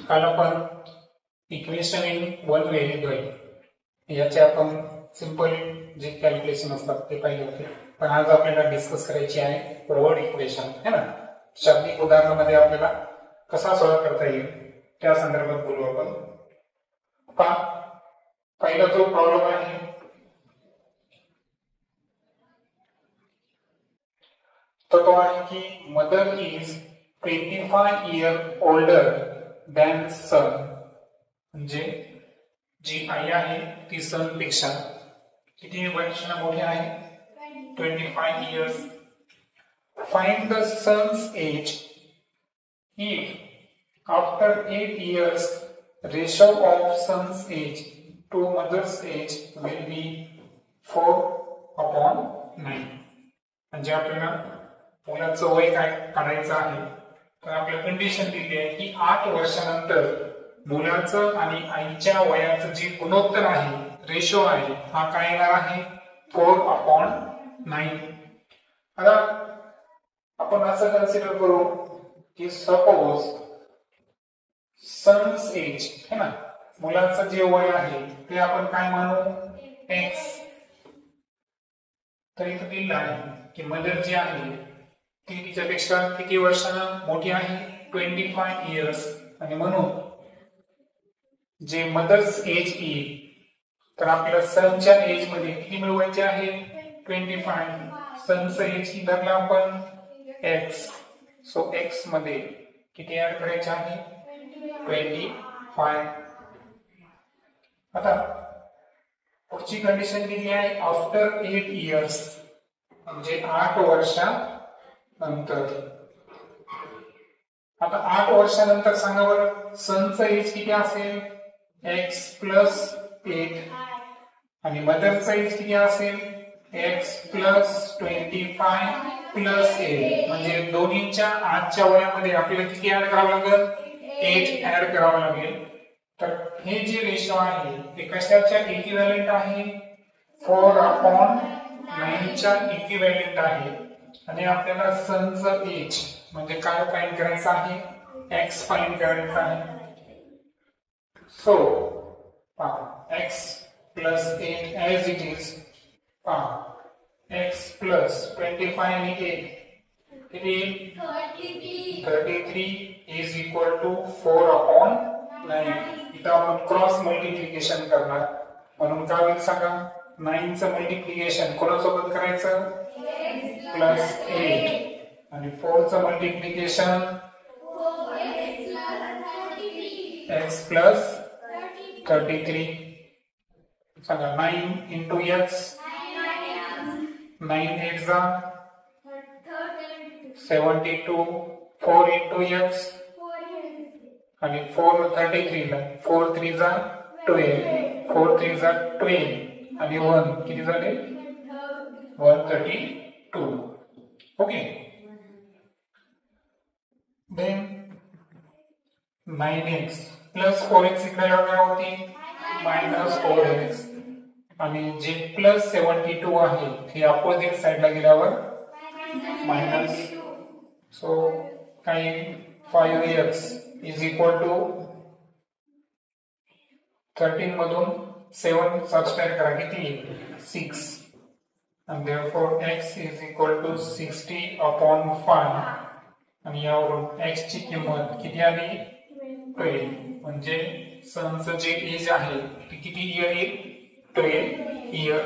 काल आपण equation in one variable याचे आपण सिंपल जे कॅल्क्युलेशन असतात ते पाहिले होते, पण आज आपल्याला डिस्कस करायची आहे वर्ड इक्वेशन है ना. शाब्दिक उदाहरणामध्ये आपल्याला कसा सॉल्व्ह करता येईल त्या संदर्भात बोलू आपण. पहिला जो प्रॉब्लेम आहे तो आहे की mother is 25 years older than son. म्हणजे जी आई आहे ती सन पेक्षा किती वर्षांनी मोठी आहे? 25 years. Find the son's age if after 8 years ratio of son's age to mother's age will be 4/9. म्हणजे आपल्याला मुलाचं वय काय काढायचं आहे तर आपल्या कंडिशन दिली आहे की 8 वर्षानंतर मुलाचं आणि आईच्या वयाचं जे गुणोत्तर आहे, रेशो आहे, हा काय येणार आहे? 4/9. आता आपण असं कन्सिडर करू की सपोज सन्स एज है ना, मुलाचं जे वय आहे ते आपण काय म्हणू? x. तर इथे दिलं आहे की मदर जी आहे ती तिच्यापेक्षा किती वर्षांना मोठी आहे? 25 years. आणि म्हणून जे मदर्स एज येईल तर आपल्या सनच्या एज मध्ये किती मिळवायचे आहे? 25. सनचं एज किती धरला आपण? x. सो x मध्ये किती ऍड करायचे आहे? 25. आता पुढची कंडिशन दिली आहे आफ्टर 8 years, म्हणजे 8 वर्षानंतर. आता 8 वर्षानंतर सांगा बरं सनचं एज किती असेल? x plus 8 आणि मदरचं एज किती असेल? x plus 25 plus 8. म्हणजे दोन्हीच्या आजच्या वयामध्ये आपल्याला किती ऍड करावं लागेल? 8 ऍड करावं लागेल. तर हे जे रेशो आहे ते कशाच्या इक्विव्हॅलेंट आहे? 4/9 च्या इक्विव्हॅलेंट आहे. आणि आपल्याला सनचं एज म्हणजे काय फाइंड करायचं आहे? x फाइंड करायचं आहे. So x plus 8 as it is, x plus 25 आणि 8 किती? 33 is equal to 4/9. इथं आपण क्रॉस मल्टिप्लिकेशन करणार, म्हणून काय होईल सांगा? 9 चं मल्टिप्लिकेशन कोणासोबत करायचं? प्लस 8 आणि 4 चं मल्टिप्लिकेशन x plus 33. सांगा 9 into x. 9 8 जा 72. 4 into x आणि 4 33 ला 4 3 जा 12. 4 3 जा 12 आणि 1 किती झाले? 132. Okay. Then 9x plus 4x इकडे काय होती? Minus 4x. आणि जे प्लस 72 आहे हे अपोजिट साइडला गेल्यावर मायनस. सो काय? 5x इज इक्वल टू 13 मधून 7 सबट्रॅक्ट करा किती? 6. and therefore x is equal to 60/5. आणि यावरून x ची किंमत किती आली? 12. म्हणजे सनचं जे एज आहे ते किती इयर येईल? 12 इयर.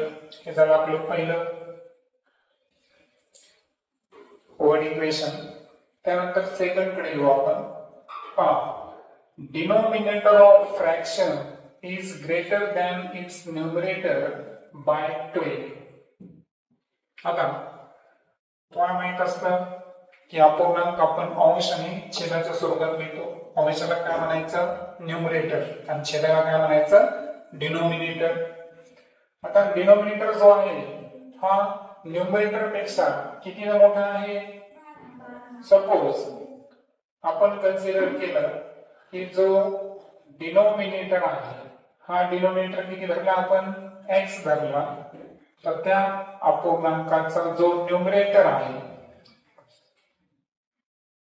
हे झालं आपलं पहिलं वर्ड इक्वेशन. त्यानंतर सेकंड कडे येऊ आपण. Denominator of fraction is greater than its numerator by 12. आता तुम्हाला माहित असतं की अपूर्णांक आपण अंश आणि छेदाच्या स्वरूपात लिहितो. अंशाला काय म्हणायचं? न्यूमरेटर आणि छेदाला काय म्हणायचं? डिनोमिनेटर. आता डिनोमिनेटर जो आहे हा न्यूमरेटर पेक्षा किती मोठा आहे? सपोज आपण कन्सिडर केलं की जो डिनोमिनेटर आहे हा डिनोमिनेटर किती धरला आपण? x धरला. तर त्या अपूर्णांकाचा जो न्यूमरेटर आहे,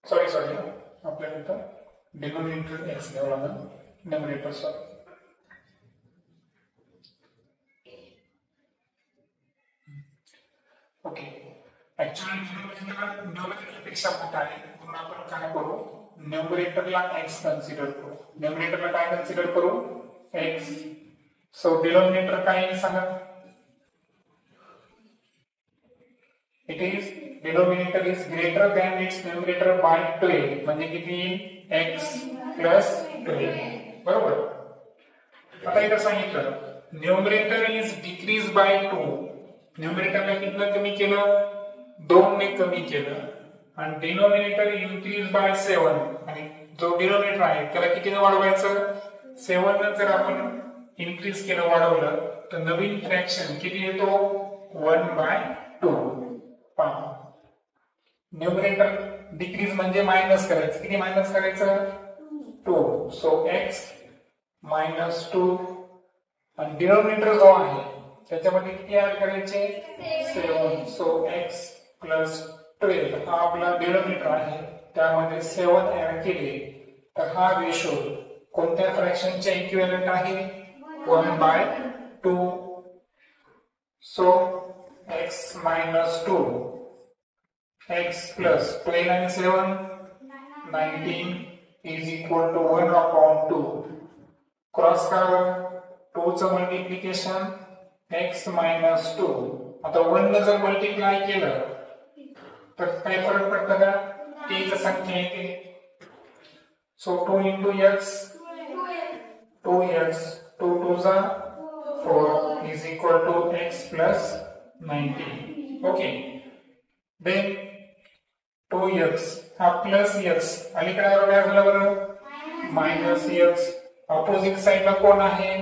सॉरी आपल्याला डिनोमिनेटर एक्स घ्यावं लागेल, numerator sorry. Okay, actually numerator पेक्षा मोठा आहे म्हणून आपण काय करू, न्यूमरेटरला एक्स कन्सिडर करू. न्यूमरेटरला काय कन्सिडर करू, एक्स. सो डिनोमिनेटर काय आहे सांगा. It is denominator is greater than it's numerator bye 12 म्हणजे किती, एक्स प्लस 12. बरोबर. आता इथं सांगितलं न्यूमरेटर इज डिक्रीज बाय 2. न्यूमरेटरला किती कमी केलं, 2 ने कमी केलं. आणि डिनोमिनेटर इन्क्रीज बाय 7 आणि जो डिनोमिनेटर आहे त्याला कितीने वाढवायचं, 7 ने जर आपण इन्क्रीज केलं, वाढवलं, तर नवीन फ्रॅक्शन किती येतो, 1/2. पहा, न्यूमरेटर डिक्रीज म्हणजे मायनस करायचं. किती मायनस करायचं, 2. सो x -2 आणि डिनोमिनेटर जो आहे त्याच्यामध्ये किती ऍड करायचे, 7. सो x + 12 हा आपला डिनोमिनेटर आहे, त्यामध्ये 7 ऍड केले तर हा रेशो कोणत्या फ्रॅक्शनच्या इक्विव्हॅलंट आहे, 1/2. So x -2 x + 12 and 7 19 is equal to 1/2. Cross करा, 2 चं मल्टिप्लिकेशन x -2. आता 1 ने जर मल्टिप्लाय केलं तर काय फरक पडतं का, t ची संख्या येते. सो 2 × x 2x 2 2 जा 4 is equal to x + 19. Okay, then 2x हा प्लस x अलीकडे काय झालं बरं, मायनस x. ऑपोजिट साइडला कोण आहे,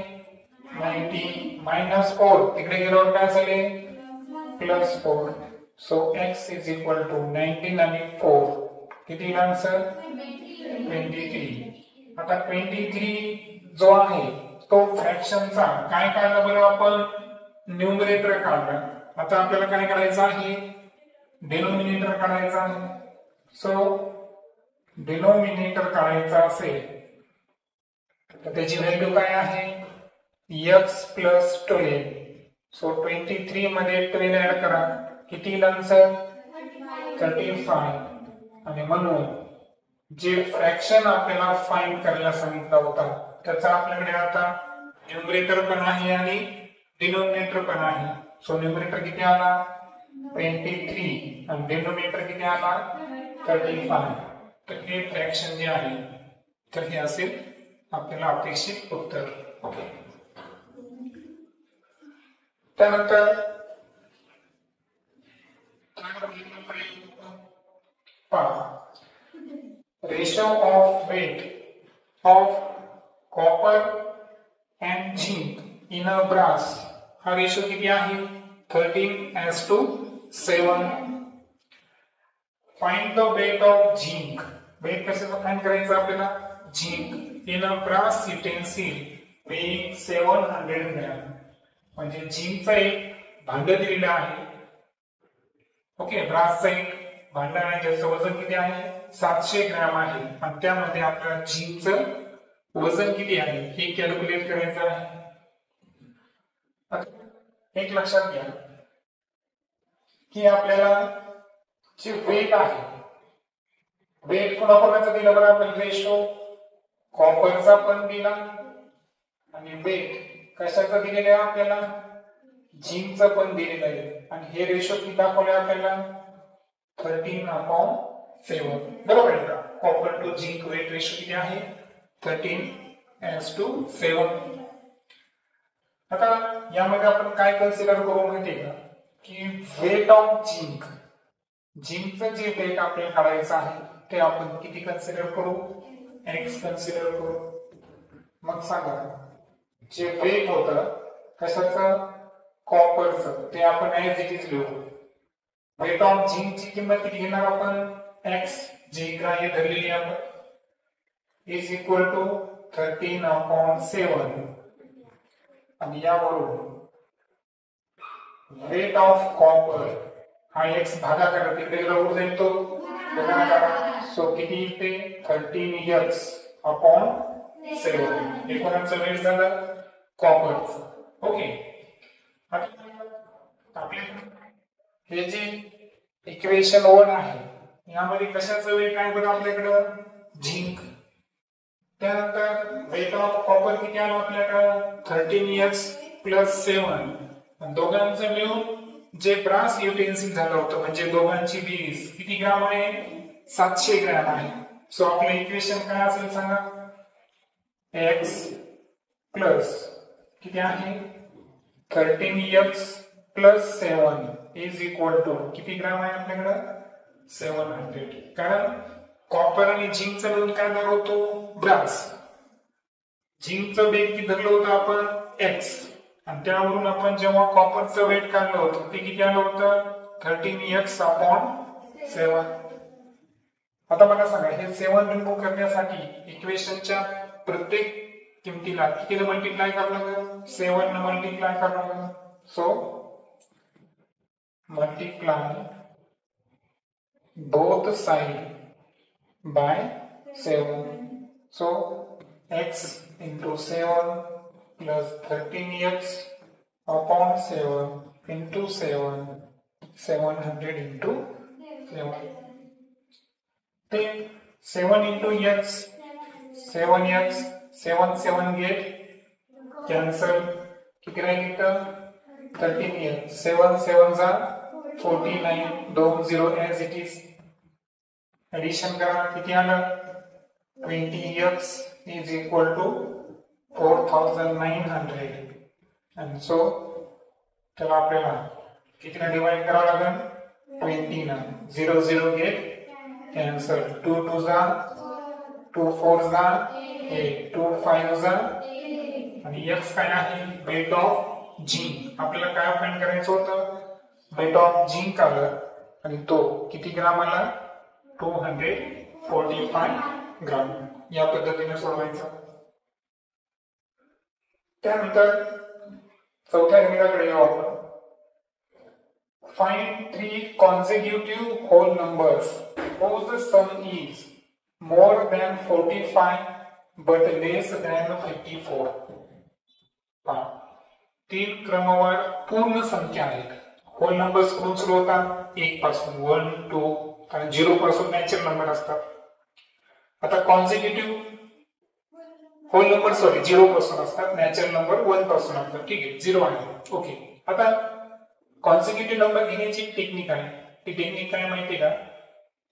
90 -4 तिकडे गेल्यावर काय झाले, +4. So x is equal to 19 आणि 4 किती आन्सर, 23. आता 23 जो आहे तो फ्रॅक्शनचा काय काढला बरं आपण, न्यूमरेटर काढला. आता आपल्याला काय करायचं आहे, डिनोमिनेटर काढायचा आहे. सो डिनोमिनेटर काढायचा असेल तर त्याची व्हॅल्यू काय आहे, x + 12. सो 23 मध्ये 12 ऍड करा, किती आन्सर, 35. आणि म्हणून जे फ्रॅक्शन आपल्याला फाइंड करायला सांगितलं होता त्याचा आपल्याकडे आता न्यूमरेटर पण आहे आणि डिनोमिनेटर पण आहे. सो न्यूमरेटर किती आला, 23 आणि डिनोमिनेटर किती आला, 35. तर हे फ्रॅक्शन जे आहे तर हे असेल आपल्याला अपेक्षित उत्तर. ओके, त्यानंतर ratio of weight of copper and zinc in a brass हा रेशो किती आहे, 13:7. Find the weight of zinc. Weight कशाचं फाइंड करायचं आपल्याला, zinc in a brass utensil weighing 700 gram. म्हणजे झिंकचं एक भांड दिलेलं आहे. ओके, ब्रासचं एक भांड आहे ज्याचं वजन किती आहे, 700 ग्रॅम आहे आणि त्यामध्ये आपल्याला झिंकचं वजन किती आहे हे कॅल्क्युलेट करायचं आहे. एक लक्षात घ्या की आपल्याला जे वेट आहे, वेट कोणाकोणाचा दिला बरं आपण, रेशो कॉपरचा पण दिला आणि वेट कशाचा दिलेला आहे आपल्याला, झिंकचं पण दिलेलं आहे. आणि हे रेशो किती दाखवले आपल्याला, 13/7. बरोबर आहे का, copper to zinc weight ratio किती आहे, 13:7. आता यामध्ये आपण काय कन्सिडर करू माहितीये का, की वेट ऑफ झिंक, झिंकचं जे वेट आपल्याला काढायचं आहे ते आपण किती कन्सिडर करू, x कन्सिडर करू. मग सांगा, जे वेट होतं कशाचं, कॉपरचं, ते आपण ऍज इट इज लिहू. वेट ऑफ झिंकची किंमत किती घेणार आपण, x जी ग्राह्य धरलेली आपण, इज इक्वल टू 13/7 आणि यावरून वेट ऑफ कॉपर हा x भागाकार तिकडे गेला जाईल तो गुणाकार. सो किती येते, 13x अपॉन 7 हे कोणाचं वेट झालं कॉपरचं. ओके, आता आपले हे जे इक्वेशन 1 आहे यामध्ये कशाचं वेट आहे बरं आपल्याकडं झिंक. त्यानंतर वेट ऑफ कॉपर किती आलं आपल्याकडं 13x + 7 दोघांचं मिळून जे ब्रास युटेन्सिल झालं होतं म्हणजे दोघांची बेरीज किती ग्राम आहे 700 ग्रॅम आहे. सो आपलं इक्वेशन काय असेल सांगा x प्लस किती आहे 13x + 7 इज इक्वल टू किती ग्राम आहे आपल्याकडं 700. कारण कॉपर आणि झिंकचा मिळून काय दाखवतो ब्रास. झिंकचं वेट किती धरलं होतं आपण x आणि त्यावरून आपण जेव्हा कॉपरचं वेट काढलं होतं ते किती आलं होतं 13x अपॉन 7. आता मला सांगा हे 7 रिमूव्ह करण्यासाठी इक्वेशनच्या प्रत्येक किमतीला कितीने मल्टिप्लाय करावं लागेल 7 ने मल्टिप्लाय करावं लागेल. So multiply both side by 7. So x into 7 plus 13x upon 7 into 7 700 into 7. Then 7 into x 7x 7 7 get cancel किती राहील इथं 13x 7 7 जा 49 2 0 as it is. Addition करा किती आलं 20x is equal to 4900 and so त्याला आपल्याला कितीने डिवाइड करावं लागेल 20 ने 0 0 गेट कॅन्सल 2 2 जा 2 4 जा 8 2 5 जा आणि x काय आहे वेट ऑफ झिंक. आपल्याला काय फाइंड करायचं होतं वेट ऑफ झिंक आलं आणि तो किती ग्राम आला 245 ग्राम. या पद्धतीने सोडवायचं. त्यानंतर चौथ्या गणिताकडे येऊ आपण. Find 3 consecutive whole numbers whose sum is more than 45 but less than 54. 3 क्रमवार पूर्ण संख्या आहेत. होल नंबर्स कुठून सुरू होतात 1 पासून 1 2 कारण 0 पासून नॅचरल नंबर असतात. आता कॉन्सिक्युटिव्ह होल नंबर 0 पासून असतात नॅचरल नंबर 1 पासून असतात. ठीक आहे 0 आहे. ओके, आता कॉन्सिक्युटिव्ह नंबर घेण्याची टेक्निक आहे. ती टेक्निक काय माहिती का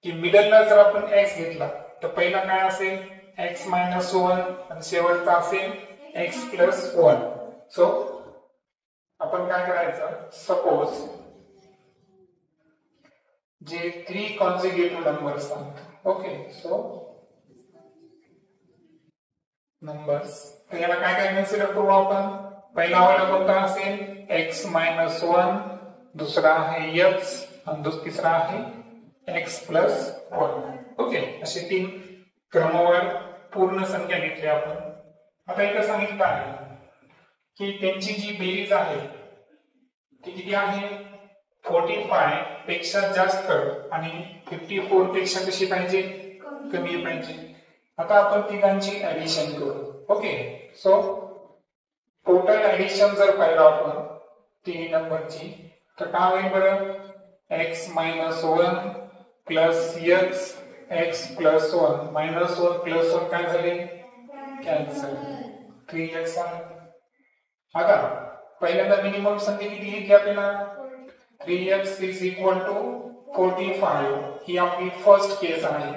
की मिडलला जर आपण x घेतला तर पहिला काय असेल x - 1 आणि शेवटचा असेल x + 1. सो आपण काय करायचं सपोज जे 3 consecutive numbers आहेत. ओके, सो नंबर्स तर याला काय काय कन्सिडर करू आपण. पहिला वाला कोणता असेल x - 1 दुसरा आहे x आणि तिसरा आहे x + 1. ओके, असे 3 क्रमवार पूर्ण संख्या घेतली आपण. आता इथे सांगितलं आहे की त्यांची जी बेरीज आहे ती किती आहे 45 पेक्षा जास्त आणि 54 पेक्षा कशी पाहिजे कमी पाहिजे. आता आपण तिघांची ऍडिशन करू. ओके, सो टोटल ऍडिशन जर पाहिलं आपण तिन्ही नंबरची तर काय होईल बरं x - 1 प्लस x + 1 -1 + 1 काय झाले कॅन्सल 3x आले. आता पहिल्यांदा मिनिमम संख्या किती घेतली आपल्याला 3x is equal to 45 ही आपली फर्स्ट केस आहे.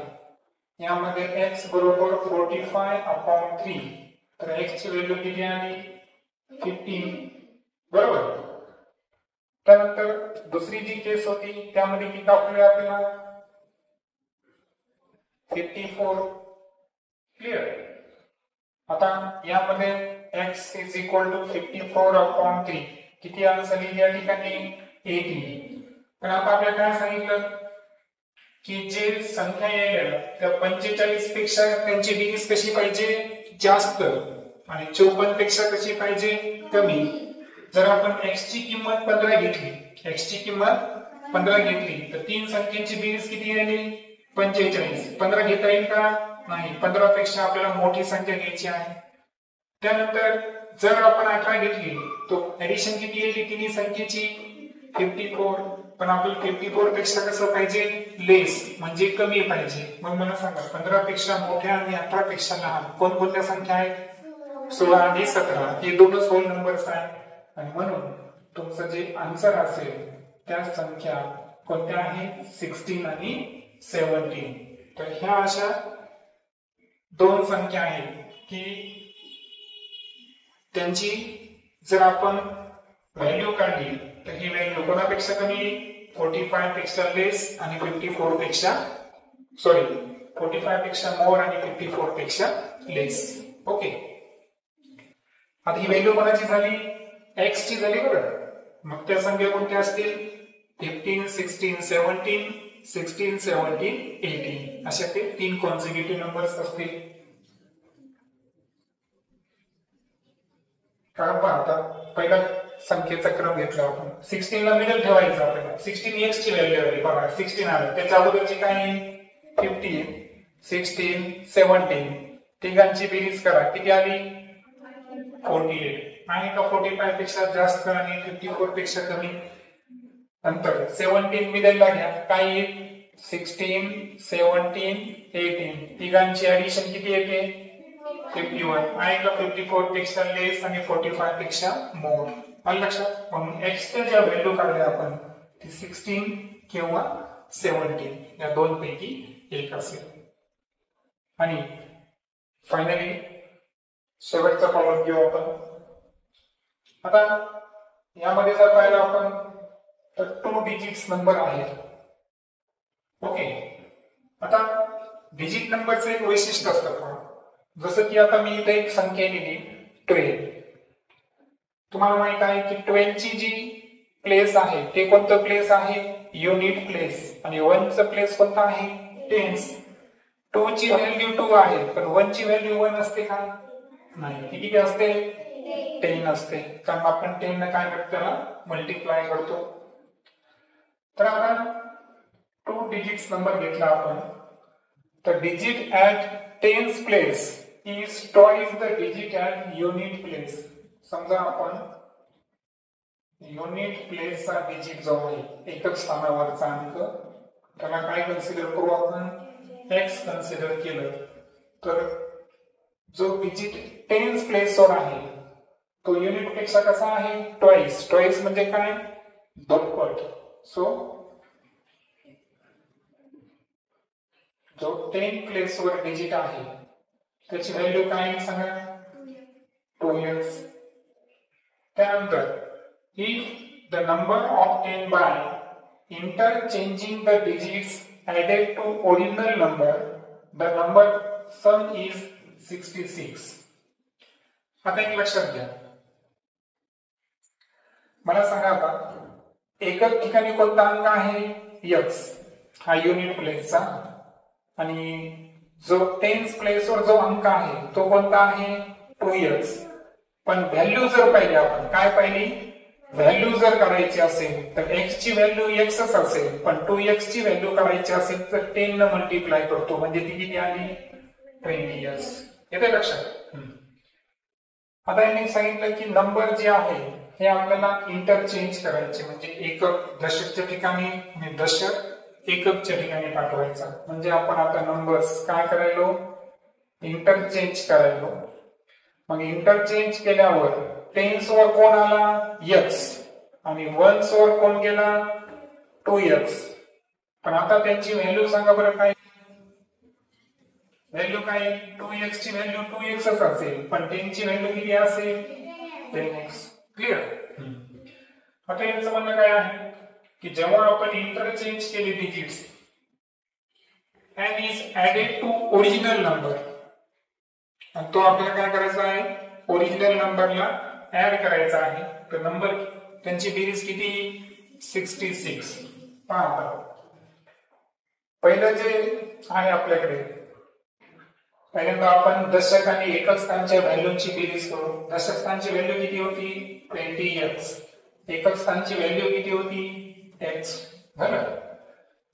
यामध्ये x बरोबर 45/3 तर x ची व्हॅल्यू किती आली 15 बरोबर. त्यानंतर दुसरी जी केस होती त्यामध्ये किती दाखवले आपल्याला 54 क्लिअर. आता यामध्ये x is equal to 54/3 किती आन्सर येईल या ठिकाणी 80. पण आता आपल्याला काय सांगितलं की जे संख्या येईल त्या 45 पेक्षा त्यांची बेरीज कशी पाहिजे जास्त आणि 54 पेक्षा कशी पाहिजे कमी. जर आपण x ची किंमत 15 घेतली तर तीन संख्यांची बेरीज किती येईल 45. 15 घेता येईल का नाही, 15 पेक्षा आपल्याला मोठी संख्या घ्यायची आहे. त्यानंतर जर आपण 18 घेतली तो ऍडिशन किती येईल तिन्ही संख्येची 54, पण आपल्याला 54 पेक्षा कसं पाहिजे लेस म्हणजे कमी पाहिजे. मग मला सांगा 15 पेक्षा मोठ्या आणि 18 पेक्षा लहान कोणकोणत्या संख्या आहेत? 16 आणि 17 हे दोनच होल नंबर्स आहेत आणि म्हणून तुमचं जे आन्सर असेल त्या संख्या कोणत्या आहेत 16 आणि 17. तर ह्या अशा दोन संख्या आहेत की त्यांची जर आपण व्हॅल्यू काढली तर ही व्हॅल्यू कोणापेक्षा कमी 45 पेक्षा लेस आणि 54 पेक्षा 45 पेक्षा मोर आणि 54 पेक्षा लेस. ओके, आता ही व्हॅल्यू कोणाची झाली x ची झाली बरं. मग त्या संख्या कोणत्या असतील 15 16 17 16 17 18 अशा ते तीन कॉन्सिक्युटिव्ह नंबर्स असतील. कारण पहा आता पहिला संख्येचा क्रम घेतला आपण 16 ला मिडल ठेवायचा आपल्याला 16 x ची व्हॅल्यू आली बघा 16 आली त्याच्या अगोदरची काय 15 16 17 तिघांची बेरीज करा किती आली 48 आहे का 45 पेक्षा जास्त आणि 54 पेक्षा कमी. नंतर 17 मिडलला घ्या काय येईल 16 17 18 तिघांची ऍडिशन किती येते 51 आहे का 54 पेक्षा लेस आणि 45 पेक्षा मोर. आलं लक्षात. म्हणून x च्या ज्या व्हॅल्यू काढल्या आपण ती 16 किंवा 17 या दोन पैकी एक असेल. आणि फायनली शेवटचा प्रॉब्लेम घेऊ आपण. आता यामध्ये जर पाहिलं आपण तर 2 डिजिट्स नंबर आहेत. ओके, आता डिजिट नंबरचं एक वैशिष्ट्य असतं जसं की आता मी इथे एक संख्या लिहिली 12. तुम्हाला माहित आहे की 12 ची जी प्लेस आहे ते कोणतं प्लेस आहे युनिट प्लेस आणि 1 चं प्लेस कोणतं आहे टेन्स. 2 ची व्हॅल्यू 2 आहे पण 1 ची व्हॅल्यू 1 असते का नाही. ती किती असते 10 असते कारण आपण 10 ने काय करतो त्याला मल्टिप्लाय करतो. तर आता 2 डिजिट्स नंबर घेतला आपण तर digit at tense place is twice the digit at unit place. समजा आपण युनिट प्लेस चा डिजिट जो आहे एकक स्थानावरचा अंक त्याला काय कन्सिडर करू आपण x कन्सिडर केलं तर जो डिजिट टेन्स प्लेस वर आहे तो युनिट पेक्षा कसा आहे ट्वाइस. ट्वाइस म्हणजे काय दुप्पट. सो जो 10 प्लेस वर डिजिट आहे त्याची व्हॅल्यू काय सांगा 2x. त्यानंतर if the number obtained by interchanging the digits added to original number the number sum is 66. आता एक लक्षात घ्या मला सांगा आता एकक ठिकाणी कोणता अंक आहे x हा युनिट प्लेसचा आणि जो टेन्स प्लेस वर जो अंक आहे तो कोणता आहे 2x. पण व्हॅल्यू जर पाहिली आपण काय पाहिली व्हॅल्यू जर काढायची असेल तर x ची व्हॅल्यू xच असेल पण 2x ची व्हॅल्यू काढायची असेल तर 10 न मल्टिप्लाय करतो म्हणजे ती किती आली 20x. येते लक्षात. आता यांनी सांगितलं की नंबर जे आहे हे आपल्याला इंटरचेंज करायचे म्हणजे एकक दशकच्या ठिकाणी आणि दशक एककच्या ठिकाणी पाठवायचा. म्हणजे आपण आता नंबर्स काय करायलो इंटरचेंज करायलो. मग इंटरचेंज केल्यावर टेन्स वर कोण आला x आणि वन्स वर कोण गेला 2x. पण आता त्यांची व्हॅल्यू सांगा बरं काय व्हॅल्यू काय 2x ची व्हॅल्यू 2xच असेल पण 10 ची व्हॅल्यू किती असेल 10x. क्लिअर. आता यांचं म्हणणं काय आहे की जेव्हा आपण इंटरचेंज केले digits and is added to original number आणि तो आपल्याला काय करायचा आहे ओरिजिनल नंबरला ऍड करायचा आहे. तर नंबर त्यांची बेरीज किती 66. पहा पहिलं जे आहे आपल्याकडे पहिल्यांदा आपण दशक आणि एकक स्थानच्या व्हॅल्यूची बेरीज करू. दशक स्थानची व्हॅल्यू किती होती 20x. एकक स्थानची व्हॅल्यू किती होती x. झालं.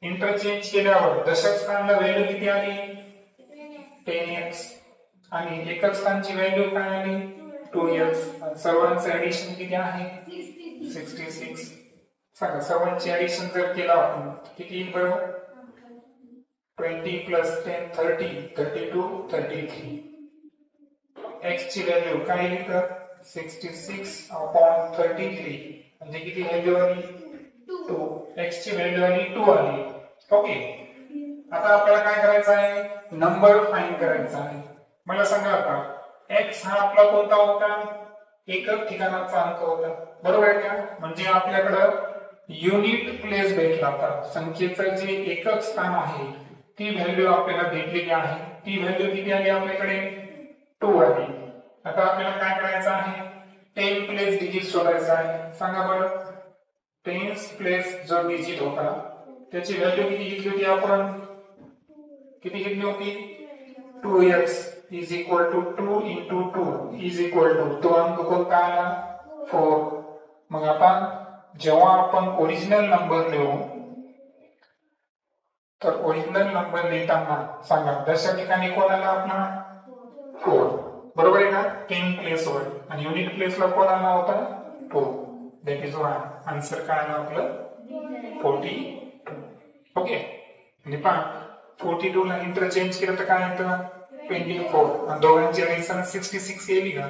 इंटरचेंज केल्यावर दशक स्थानाला व्हॅल्यू किती आली 10x आणि एकक स्थानची व्हॅल्यू काय आली 2x. सर्वांचे ऍडिशन किती आहे 66. सांगा सर्वांची ऍडिशन जर केला आपण किती येईल बरोबर 20 plus 10 30 32 33. x ची व्हॅल्यू काय येईल तर 66/33 म्हणजे किती व्हॅल्यू आली 2. x ची व्हॅल्यू आली 2 आली. ओके आता आपल्याला काय करायचं आहे नंबर फाइंड करायचा आहे. मला सांगा आता x हा आपला कोणता होता एकक ठिकाणाचा अंक होता बरोबर आहे का. म्हणजे आपल्याकडे युनिट प्लेस भेटला होता. संख्येचं जे एकक स्थान आहे ती व्हॅल्यू आपल्याला भेटलेली आहे. ती व्हॅल्यू किती आली आपल्याकडे 2 आली. आता आपल्याला काय करायचं आहे 10 प्लेस डिजिट शोधायचा आहे. सांगा बरं 10 प्लेस जो डिजिट होता त्याची व्हॅल्यू किती घेतली होती आपण किती घेतली होती 2x is equal to 2 into 2 is equal to तो अंक कोणता आला 4. मग आता जेव्हा आपण ओरिजिनल नंबर लिहू तर ओरिजिनल नंबर लिहिताना सांगा दशक ठिकाणी कोण आला आपला 4 बरोबर आहे का 10 प्लेस वर आणि युनिट प्लेसला कोण आला होता 2. दॅट इज वाय आन्सर काय आला आपलं 42. ओके म्हणजे पहा 42 ला इंटरचेंज केलं तर काय येतं 24 आणि दोघांची ऍडिशन 66 येईल का.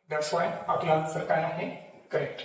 दॅट्स वाय आपला आन्सर काय आहे करेक्ट.